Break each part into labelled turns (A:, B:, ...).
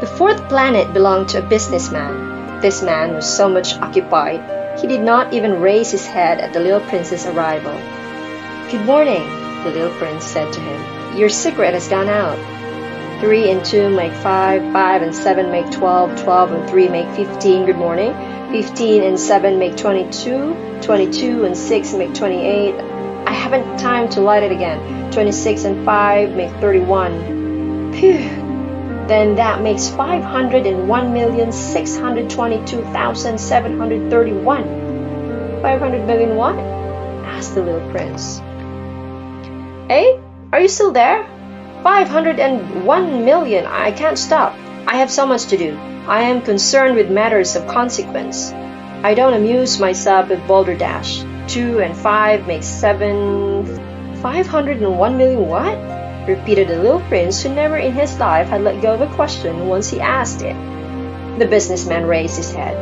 A: The fourth planet belonged to a businessman. This man was so much occupied, he did not even raise his head at the little prince's arrival. "Good morning," the little prince said to him. "Your secret has gone out. 3 and 2 make 5, 5 and 7 make 12, 12 and 3 make 15, good morning. 15 and 7 make 22, 22 and 6 make 28. I haven't time to light it again. 26 and 5 make 31. Phew! Then that makes 501,622,731. 500 million what?" asked the little prince. "Hey, are you still there? 501 million. I can't stop. I have so much to do. I am concerned with matters of consequence. I don't amuse myself with balderdash. 2 and 5 make 7. 501 million what?" repeated the little prince, who never in his life had let go of a question once he asked it. The businessman raised his head.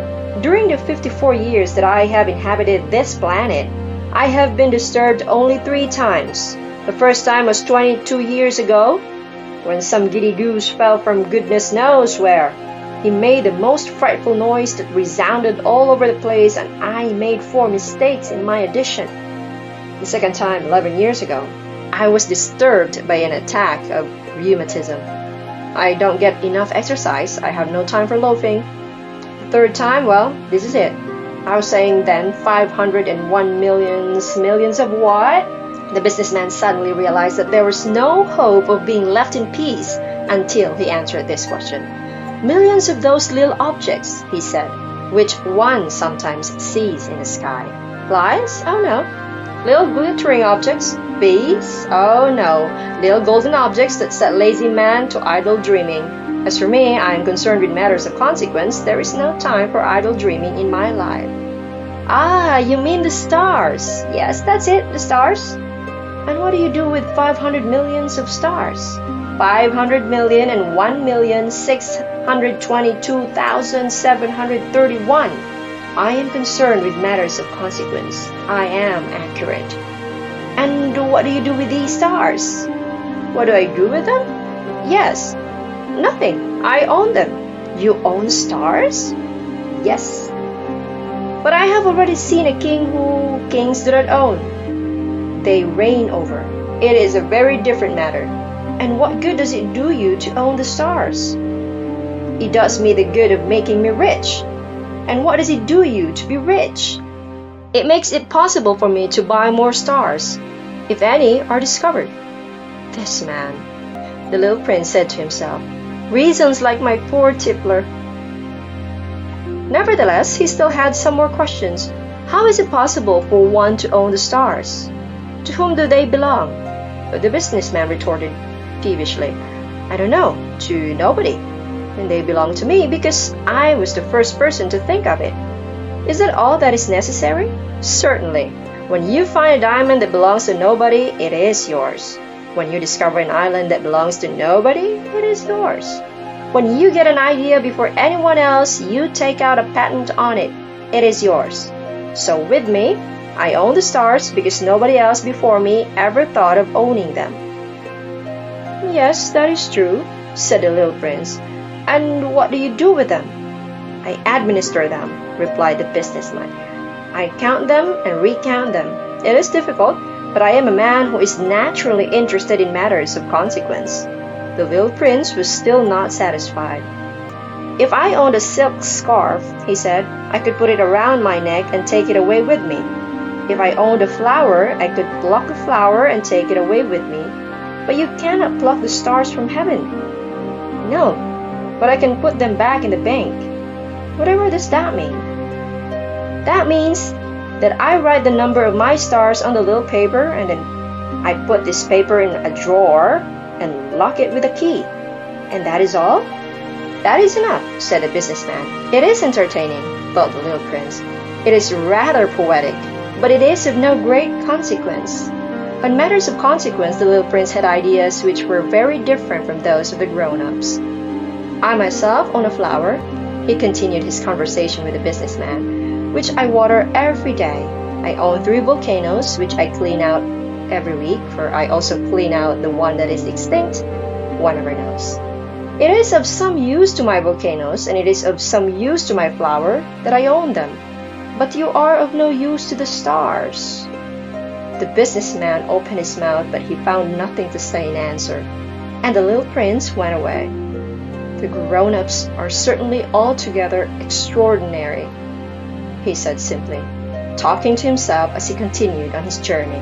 A: "During the 54 years that I have inhabited this planet, I have been disturbed only 3 times. The first time was 22 years ago, when some giddy goose fell from goodness knows where. He made the most frightful noise that resounded all over the place, and I made 4 mistakes in my addition. The second time, 11 years ago, I was disturbed by an attack of rheumatism. I don't get enough exercise. I have no time for loafing. The third time, well, this is it. I was saying then 501 millions of what?" The businessman suddenly realized that there was no hope of being left in peace until he answered this question. "Millions of those little objects," he said, "which one sometimes sees in the sky. Flies? Oh no. Little glittering objects? Bees? Oh no. Little golden objects that set lazy man to idle dreaming. As for me, I am concerned with matters of consequence. There is no time for idle dreaming in my life." "Ah, you mean the stars?" "Yes, that's it, the stars." "And what do you do with 500 millions of stars?" 500 million and 1,622,731. I am concerned with matters of consequence. I am accurate." "And what do you do with these stars?" "What do I do with them?" "Yes, nothing. I own them." "You own stars?" "Yes." "But I have already seen a king who kings do not own. They reign over. It is a very different matter. And what good does it do you to own the stars?" "It does me the good of making me rich." "And what does it do you to be rich?" "It makes it possible for me to buy more stars, if any are discovered." "This man," the little prince said to himself, "reasons like my poor tippler." Nevertheless, he still had some more questions. How is it possible for one to own the stars? To whom do they belong? The businessman retorted peevishly, "I don't know, to nobody. And they belong to me because I was the first person to think of it." "Is that all that is necessary?" "Certainly. When you find a diamond that belongs to nobody, it is yours. When you discover an island that belongs to nobody, it is yours. When you get an idea before anyone else, you take out a patent on it. It is yours. So with me, I own the stars because nobody else before me ever thought of owning them." "Yes, that is true," said the little prince. "And what do you do with them?" "I administer them," replied the businessman. "I count them and recount them. It is difficult, but I am a man who is naturally interested in matters of consequence." The little prince was still not satisfied. "If I owned a silk scarf," he said, "I could put it around my neck and take it away with me. If I owned a flower, I could pluck a flower and take it away with me. But you cannot pluck the stars from heaven." "No, but I can put them back in the bank." "Whatever does that mean?" "That means that I write the number of my stars on the little paper, and then I put this paper in a drawer and lock it with a key. And that is all?" "That is enough," said the businessman. "It is entertaining," thought the little prince. "It is rather poetic, but it is of no great consequence." On matters of consequence, the little prince had ideas which were very different from those of the grown-ups. "I myself own a flower," he continued his conversation with the businessman, "which I water every day. I own 3 volcanoes, which I clean out every week, for I also clean out the one that is extinct. One never knows. It is of some use to my volcanoes, and it is of some use to my flower that I own them. But you are of no use to the stars." The businessman opened his mouth, but he found nothing to say in answer, and the little prince went away. "The grown-ups are certainly altogether extraordinary," he said simply, talking to himself as he continued on his journey.